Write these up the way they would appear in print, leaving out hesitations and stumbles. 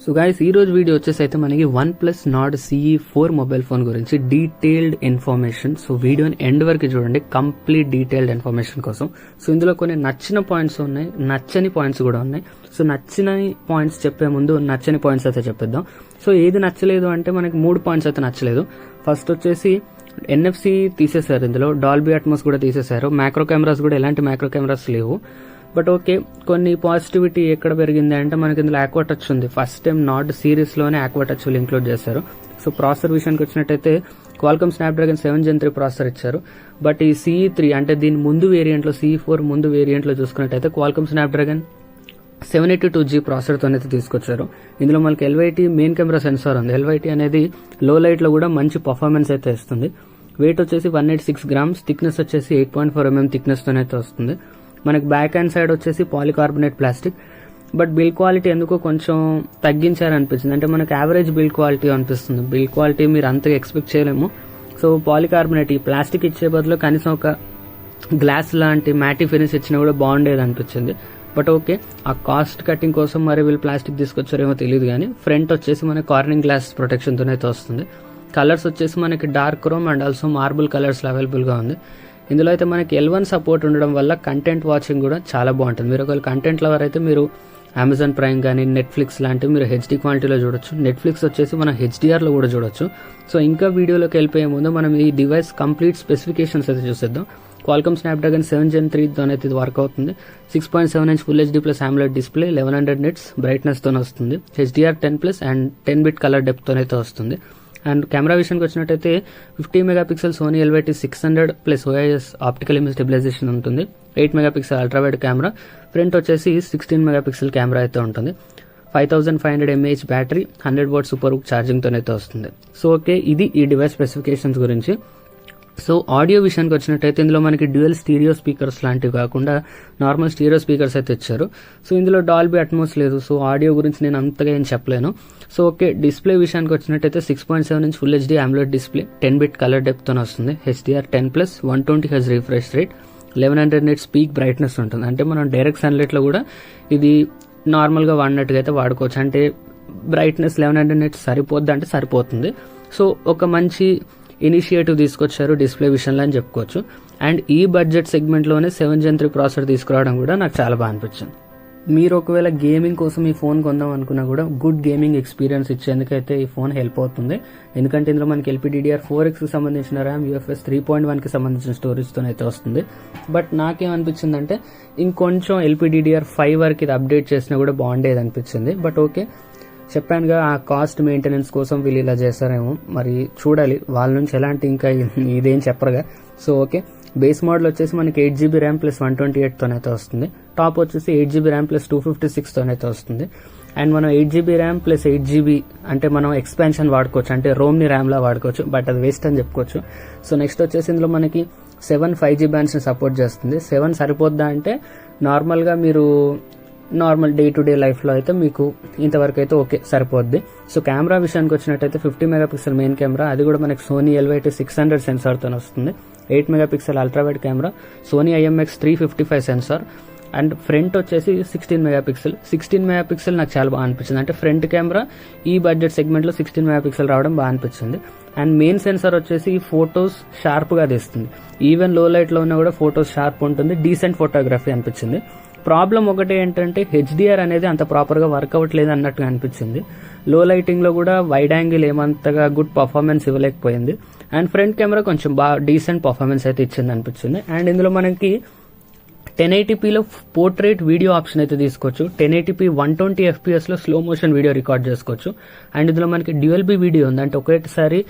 So guys ఈ రోజు video వచ్చేసి అయితే మనకి OnePlus Nord CE4 mobile phone గురించి డీటెయిల్డ్ ఇన్ఫర్మేషన్. సో వీడియోని ఎండ్ వరకు చూడండి, కంప్లీట్ డీటెయిల్డ్ ఇన్ఫర్మేషన్ కోసం. సో ఇందులో కొన్ని నచ్చిన పాయింట్స్ ఉన్నాయి, నచ్చని పాయింట్స్ కూడా ఉన్నాయి. సో నచ్చిన పాయింట్స్ చెప్పే ముందు నచ్చని పాయింట్స్ అయితే చెప్పేద్దాం. సో ఏది నచ్చలేదు అంటే మనకి 3 పాయింట్స్ అయితే నచ్చలేదు. ఫస్ట్ వచ్చేసి NFC తీసేశారు, ఇందులో డాల్బీ అట్మాస్ కూడా తీసేశారు, మ్యాక్రో కెమెరాస్ కూడా ఎలాంటి మ్యాక్రో కెమెరాస్ లేవు. బట్ ఓకే, కొన్ని పాజిటివిటీ ఎక్కడ పెరిగింది అంటే మనకి ఇందులో ఆక్వా టచ్ ఉంది. ఫస్ట్ టైం నార్డ్ సిరీస్ లోనే ఆక్వా టచ్ ఇంక్లూడ్ చేశారు. సో ప్రాసెసర్ విషయానికి వచ్చినట్టయితే క్వాల్కమ్ స్నాప్డ్రాగన్ 7 Gen 3 ప్రాసెసర్ ఇచ్చారు. బట్ ఈ CE3 అంటే దీని ముందు వేరియంట్ లో, CE4 ముందు వేరియంట్ లో చూసుకున్నట్టయితే క్వాల్కమ్ స్నాప్డ్రాగన్ 782G ప్రాసెసర్ తోనైతే తీసుకొచ్చారు. ఇందులో మనకి LYT మెయిన్ కెమెరా సెన్సార్ ఉంది. LYT అనేది లో లైట్ లో కూడా మంచి పర్ఫార్మెన్స్ అయితే ఇస్తుంది. వెయిట్ వచ్చేసి 186 grams, థిక్నెస్ వచ్చేసి 8.4 mm థిక్నెస్ తోనైతే వస్తుంది. మనకి బ్యాక్ హ్యాండ్ సైడ్ వచ్చేసి polycarbonate plastic. But build quality ఎందుకో కొంచెం తగ్గించారనిపించింది, అంటే మనకి యావరేజ్ బిల్డ్ క్వాలిటీ అనిపిస్తుంది. బిల్డ్ క్వాలిటీ మీరు అంతగా ఎక్స్పెక్ట్ చేయలేము. సో పాలికార్బోనేట్ ఈ ప్లాస్టిక్ ఇచ్చే బదులు కనీసం ఒక గ్లాస్ లాంటి మ్యాటీ ఫినిష్ ఇచ్చినా కూడా బాగుండేది అనిపించింది. బట్ ఓకే, ఆ కాస్ట్ కటింగ్ కోసం మరి వీళ్ళు ప్లాస్టిక్ తీసుకొచ్చారేమో తెలియదు. కానీ ఫ్రంట్ వచ్చేసి మనకి కార్నింగ్ గ్లాస్ ప్రొటెక్షన్ తోనైతే వస్తుంది. కలర్స్ వచ్చేసి మనకి dark chrome and also marble colours available గా ఉంది. ఇందులో అయితే మనకి L1 సపోర్ట్ ఉండడం వల్ల కంటెంట్ వాచింగ్ కూడా చాలా బాగుంటుంది. మీరు ఒకవేళ కంటెంట్ లవర్ అయితే మీరు అమెజాన్ ప్రైమ్ కానీ నెట్ఫ్లిక్స్ లాంటివి మీరు HD క్వాలిటీలో చూడొచ్చు. నెట్ఫ్లిక్స్ వచ్చేసి మనం HDR లో కూడా చూడొచ్చు. సో ఇంకా వీడియోలోకి వెళ్ళిపోయే ముందు మనం ఈ డివైస్ కంప్లీట్ స్పెసిఫికేషన్స్ అయితే చూసేద్దాం. క్వాల్కమ్ స్నాప్డ్రాగన్ 7 Gen 3 తోనైతే ఇది వర్క్ అవుతుంది. 6.7 inch full HD plus AMOLED display, 1100 nits brightness తోనే వస్తుంది. HDR 10+ and 10-bit colour depth తోనైతే వస్తుంది. అండ్ కెమెరా విషయానికి వచ్చినట్టయితే 50 MP Sony LYT 600+ OIS optical image stabilisation ఉంటుంది. 8 MP ultra wide camera. Front వచ్చేసి 16 MP కెమెరా అయితే ఉంటుంది. 5500 mAh బ్యాటరీ, 100 వాట్ సూపర్ హుక్ ఛార్జింగ్ తోనైతే వస్తుంది. సో ఓకే, ఇది ఈ డివైస్ స్పెసిఫికేషన్స్ గురించి. సో ఆడియో విషయానికి వచ్చినట్టయితే ఇందులో మనకి డ్యూయల్ స్టీరియో స్పీకర్స్ లాంటివి కాకుండా నార్మల్ స్టీరియో స్పీకర్స్ అయితే ఇచ్చారు. సో ఇందులో డాల్బీ అట్మాస్ లేదు. సో ఆడియో గురించి నేను అంతగా ఏం చెప్పలేను. సో ఓకే, డిస్ప్లే విషయానికి వచ్చినట్టయితే 6.7 inch full HD AMOLED display, 10-bit colour depth తో వస్తుంది. HDR 10+, 120Hz refresh rate, 1100 nits peak brightness ఉంటుంది. అంటే మనం డైరెక్ట్ సన్లైట్ లో కూడా ఇది నార్మల్ గా వాడినట్టుగా అయితే వాడుకోవచ్చు. అంటే బ్రైట్నెస్ 1100 nits సరిపోద్ది అంటే సరిపోతుంది. సో ఒక మంచి ఇనిషియేటివ్ తీసుకొచ్చారు డిస్ప్లే విషయంలో అని చెప్పుకోవచ్చు. అండ్ ఈ బడ్జెట్ సెగ్మెంట్ లోనే 7 Gen 3 ప్రాసెసర్ తీసుకురావడం కూడా నాకు చాలా బాగా అనిపించింది. మీరు ఒకవేళ గేమింగ్ కోసం ఈ ఫోన్ కొందాం అనుకున్నా కూడా గుడ్ గేమింగ్ ఎక్స్పీరియన్స్ ఇచ్చేందుకైతే ఈ ఫోన్ హెల్ప్ అవుతుంది. ఎందుకంటే ఇందులో మనకి LPDDR4X కి సంబంధించిన ర్యామ్, UFS 3.1 కి సంబంధించిన స్టోరేజ్ తోనైతే వస్తుంది. బట్ నాకేమనిపించిందంటే ఇంకొంచెం LPDDR5 వరకు ఇది అప్డేట్ చేసినా కూడా బాగుండేది అనిపించింది. బట్ ఓకే, చెప్పానుగా ఆ కాస్ట్ మెయింటెనెన్స్ కోసం వీళ్ళు ఇలా చేస్తారేమో, మరి చూడాలి. వాళ్ళ నుంచి ఎలాంటి ఇంకా ఇదేం చెప్పరుగా. సో ఓకే, బేస్ మోడల్ వచ్చేసి మనకి 8GB ర్యామ్ ప్లస్ 128 తోనైతే వస్తుంది. టాప్ వచ్చేసి 8GB ర్యామ్ ప్లస్ 256 తోనైతే వస్తుంది. అండ్ మనం 8GB ర్యామ్ ప్లస్ 8GB అంటే మనం ఎక్స్పాన్షన్ వాడుకోవచ్చు, అంటే రోమ్ ని ర్యామ్ లా వాడుకోవచ్చు. బట్ అది వేస్ట్ అని చెప్పుకోవచ్చు. సో నెక్స్ట్ వచ్చేసి ఇందులో మనకి 7 5G బ్యాండ్స్ ని సపోర్ట్ చేస్తుంది. 7 సరిపోద్దా అంటే నార్మల్ గా మీరు normal day to day life లో అయితే మీకు ఇంతవరకు అయితే ఓకే సరిపోద్ది. సో కెమెరా విషయానికి వచ్చినట్టయితే 50 MP మెయిన్ కెమెరా, అది కూడా మనకి సోనీ LYT 600 సెన్సార్ తో వస్తుంది. 8 MP ultra wide camera, Sony IMX 355 sensor. And front వచ్చేసి 16 MP. 16 MP నాకు చాలా బాగా అనిపించింది. అంటే ఫ్రంట్ కెమెరా ఈ బడ్జెట్ సెగ్మెంట్ లో 16 MP రావడం బాగా అనిపించింది. అండ్ మెయిన్ సెన్సార్ వచ్చేసి ఫోటోస్ షార్ప్ గా తీస్తుంది. ఈవెన్ లో లైట్ లో ఉన్నా కూడా ఫోటోస్ షార్ప్ ఉంటుంది. డీసెంట్ ఫోటోగ్రఫీ అనిపించింది. ప్రాబ్లం ఒకటి ఏంటంటే HDR అనేది అంత ప్రాపర్ గా వర్క్ అవ్వట్లేదు అన్నట్టుగా అనిపించింది. లో లైటింగ్ లో కూడా వైడ్ యాంగిల్ ఏమంతగా గుడ్ పర్ఫార్మెన్స్ ఇవ్వలేకపోయింది. అండ్ ఫ్రంట్ కెమెరా కొంచెం బాగా డీసెంట్ పర్ఫార్మెన్స్ అయితే ఇచ్చింది అనిపించింది. అండ్ ఇందులో మనకి 1080pలో పోర్ట్రేట్ వీడియో ఆప్షన్ అయితే తీసుకోవచ్చు. 1080p 120 FPS లో స్లో మోషన్ వీడియో రికార్డ్ చేసుకోవచ్చు. అండ్ ఇందులో మనకి డ్యూయల్ బీ వీడియో ఉంది, అంటే ఒకేసారి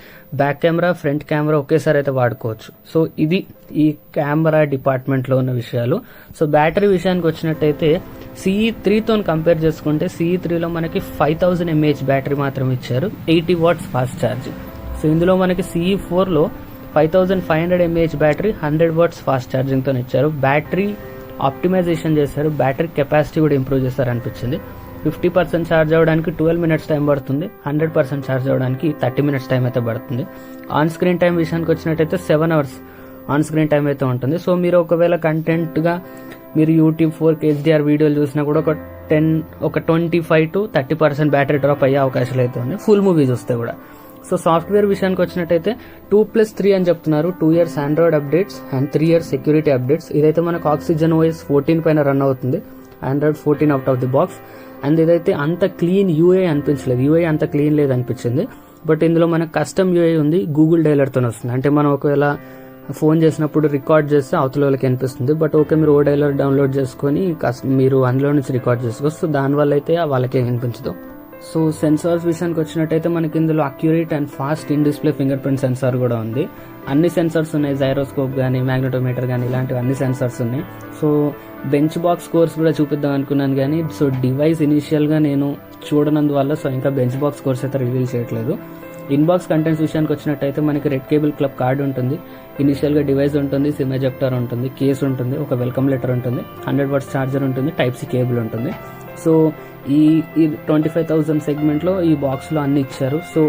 బ్యాక్ కెమెరా ఫ్రంట్ కెమెరా ఒకేసారి అయితే వాడుకోవచ్చు. సో ఇది ఈ కెమెరా డిపార్ట్మెంట్ లో ఉన్న విషయాలు. సో బ్యాటరీ విషయానికి వచ్చినట్టయితే CE3 తో కంపేర్ చేసుకుంటే CE3లో మనకి 5000 mAh బ్యాటరీ మాత్రం ఇచ్చారు, 80 watts ఫాస్ట్ ఛార్జింగ్. సో ఇందులో మనకి CE4లో 5500 mAh battery, 100 watts fast charging తో ఇచ్చారు. బ్యాటరీ ఆప్టిమైజేషన్ చేశారు, బ్యాటరీ కెపాసిటీ కూడా ఇంప్రూవ్ చేశారు అనిపించింది. 50% ఛార్జ్ అవ్వడానికి 12 minutes టైం పడుతుంది. 100% ఛార్జ్ అవ్వడానికి 30 minutes టైం అయితే పడుతుంది. ఆన్ స్క్రీన్ టైం విషయానికి వచ్చినట్టయితే 7 hours ఆన్ స్క్రీన్ టైం అయితే ఉంటుంది. సో మీరు ఒకవేళ కంటెంట్ గా మీరు యూట్యూబ్ 4K HDR వీడియోలు చూసినా కూడా ఒక 25 to 30% బ్యాటరీ డ్రాప్ అయ్యే అవకాశాలు అయితే ఉన్నాయి ఫుల్ మూవీ చూస్తే కూడా. సో సాఫ్ట్వేర్ విషయానికి వచ్చినట్టయితే 2+3 అని చెప్తున్నారు. 2 years Android updates and 3 years security updates. ఇదైతే మనకు ఆక్సిజన్ OS 14 పైన రన్ అవుతుంది, Android 14 out of the box. And ఇదైతే అంత క్లీన్ యూఐ అనిపించలేదు, యూఐ అంత క్లీన్ లేదు అనిపించింది. బట్ ఇందులో మనకు కస్టమ్ యూఐ ఉంది, గూగుల్ డైలర్తో వస్తుంది. అంటే మనం ఒకవేళ ఫోన్ చేసినప్పుడు రికార్డ్ చేస్తే అవతల వాళ్ళకి అనిపిస్తుంది. బట్ ఓకే, మీరు డైలర్ డౌన్లోడ్ చేసుకొని మీరు అందులో నుంచి రికార్డ్ చేసుకోవచ్చు. సో దానివల్ల అయితే వాళ్ళకే అనిపించదు. సో సెన్సార్స్ విషయానికి వచ్చినట్టయితే మనకి ఇందులో accurate and fast in display finger print censor కూడా ఉంది. అన్ని సెన్సార్స్ ఉన్నాయి, జైరోస్కోప్ కానీ మ్యాగ్నెటోమీటర్ కానీ ఇలాంటివి అన్ని సెన్సార్స్ ఉన్నాయి. సో బెంచ్ బాక్స్ స్కోర్స్ కూడా చూపిద్దాం అనుకున్నాను కానీ సో డివైస్ ఇనిషియల్గా నేను చూడనందువల్ల సో ఇంకా బెంచ్ బాక్స్ స్కోర్స్ అయితే రివీల్ చేయట్లేదు. ఇన్బాక్స్ కంటెంట్స్ విషయానికి వచ్చినట్టయితే మనకి రెడ్ కేబుల్ క్లబ్ కార్డ్ ఉంటుంది, ఇనిషియల్గా డివైస్ ఉంటుంది, సిమ్ ఎజెక్టర్ ఉంటుంది, కేస్ ఉంటుంది, ఒక వెల్కమ్ లెటర్ ఉంటుంది, 100 watts ఛార్జర్ ఉంటుంది, Type-C కేబుల్ ఉంటుంది. సో ఈ 25,000 సెగ్మెంట్లో ఈ బాక్స్లో అన్ని ఇచ్చారు. సో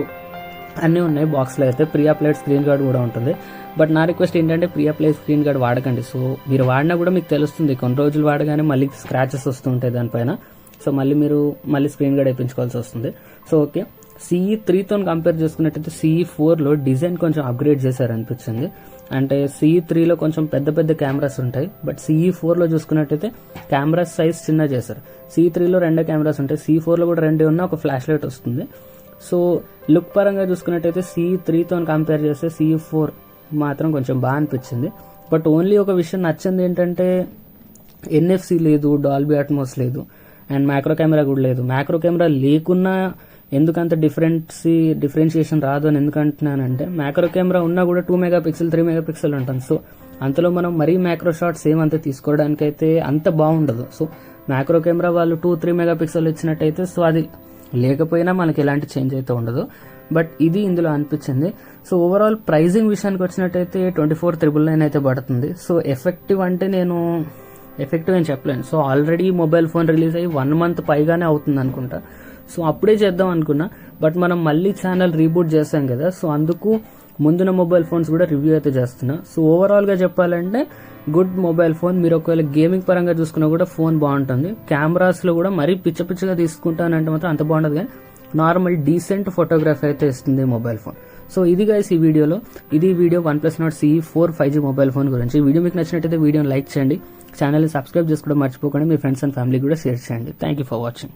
అన్నీ ఉన్నాయి బాక్స్లో అయితే. ప్రీ అప్లైడ్ స్క్రీన్ గార్డ్ కూడా ఉంటుంది. బట్ నా రిక్వెస్ట్ ఏంటంటే ప్రీ అప్లైడ్ స్క్రీన్ గార్డ్ వాడకండి. సో మీరు వాడినా కూడా మీకు తెలుస్తుంది, కొన్ని రోజులు వాడగానే మళ్ళీ స్క్రాచెస్ వస్తుంటాయి దానిపైన. సో మళ్ళీ స్క్రీన్ గార్డ్ వేయించుకోవాల్సి వస్తుంది. సో ఓకే, CE 3తో కంపేర్ చేసుకున్నట్టయితే CE 4లో డిజైన్ కొంచెం అప్గ్రేడ్ చేశారు అనిపించింది. అంటే CE 3లో కొంచెం పెద్ద పెద్ద కెమెరాస్ ఉంటాయి, బట్ CE 4లో చూసుకున్నట్టయితే కెమెరా సైజ్ చిన్న చేశారు. CE 3లో 2 కెమెరాస్ ఉంటాయి, CE 4లో కూడా 2 ఉన్నా ఒక ఫ్లాష్ లైట్ వస్తుంది. సో లుక్ పరంగా చూసుకున్నట్టయితే CE 3తో కంపేర్ చేస్తే CE 4 మాత్రం కొంచెం బాగా అనిపించింది. బట్ ఓన్లీ ఒక విషయం నచ్చింది ఏంటంటే NFC లేదు, డాల్బీ అట్మాస్ లేదు, అండ్ మ్యాక్రో కెమెరా కూడా లేదు. మ్యాక్రో కెమెరా లేకున్నా ఎందుకంత డిఫరెన్షియేషన్ రాదు అని ఎందుకంటున్నానంటే మ్యాక్రో కెమెరా ఉన్నా కూడా 2 megapixel 3 megapixel ఉంటుంది. సో అంతలో మనం మరీ మ్యాక్రో షాట్స్ ఏమంతా తీసుకోవడానికైతే అంత బాగుండదు. సో మ్యాక్రో కెమెరా వాళ్ళు 2-3 megapixel ఇచ్చినట్టయితే సో అది లేకపోయినా మనకి ఎలాంటి చేంజ్ అయితే ఉండదు. బట్ ఇది ఇందులో అనిపించింది. సో ఓవరాల్ ప్రైజింగ్ విషయానికి వచ్చినట్టయితే 24,999 అయితే పడుతుంది. సో ఎఫెక్టివ్ అంటే నేను ఎఫెక్టివ్ అని చెప్పలేను. So already mobile phone release అయ్యి 1 month పైగానే అవుతుంది అనుకుంటా. సో అప్పుడే చేద్దాం అనుకున్నా, బట్ మనం మళ్ళీ ఛానల్ రీబూట్ చేస్తాం కదా, సో అందుకు ముందున్న మొబైల్ ఫోన్స్ కూడా రివ్యూ అయితే చేస్తున్నా. సో ఓవరాల్గా చెప్పాలంటే గుడ్ మొబైల్ ఫోన్. మీరు ఒకవేళ గేమింగ్ పరంగా చూసుకున్నా కూడా ఫోన్ బాగుంటుంది. కెమెరాస్లో కూడా మరీ పిచ్చగా తీసుకుంటానంటే మాత్రం అంత బాగుండదు, కానీ నార్మల్ డీసెంట్ ఫోటోగ్రఫీ అయితే ఇస్తుంది మొబైల్ ఫోన్. సో ఇది గైస్ ఈ video OnePlus Nord CE 4 5G mobile phone గురించి. ఈ వీడియో మీకు నచ్చినట్టయితే వీడియోని లైక్ చేయండి, ఛానల్ని సబ్స్క్రైబ్ చేసుకోవడం మర్చిపోకండి, మీ ఫ్రెండ్స్ అండ్ ఫ్యామిలీ కూడా షేర్ చేయండి. Thank you for watching.